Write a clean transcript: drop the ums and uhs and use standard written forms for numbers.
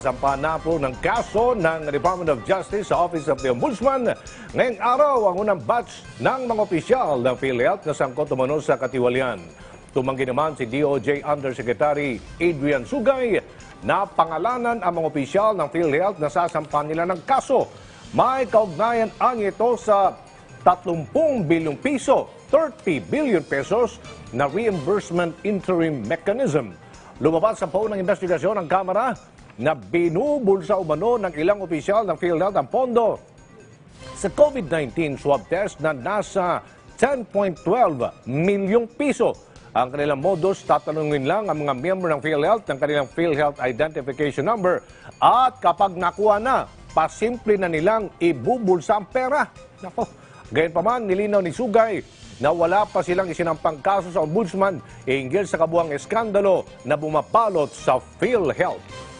Sampa na po ng kaso ng Department of Justice sa Office of the Ombudsman. Ngayong araw, ang unang batch ng mga opisyal ng PhilHealth na sangkot umano sa katiwalian. Tumanggi naman si DOJ Undersecretary Adrian Sugay na pangalanan ang mga opisyal ng PhilHealth na sasampan nila ng kaso. May kaugnayan ang ito sa 30 bilyong piso, 30 billion pesos na reimbursement interim mechanism. Lumabas sa po ng investigasyon ng Kamara na binubulsa umano ng ilang opisyal ng PhilHealth ang pondo sa COVID-19 swab test na nasa 10.12 milyong piso. Ang kanilang modus, tatanungin lang ang mga miyembro ng PhilHealth ng kanilang PhilHealth Identification Number at kapag nakuha na, pasimple na nilang ibubulsa ang pera. Nako, gayunpaman nilinaw ni Sugay na wala pa silang isinampang kaso sa Ombudsman hinggil sa kabuang eskandalo na bumabalot sa PhilHealth.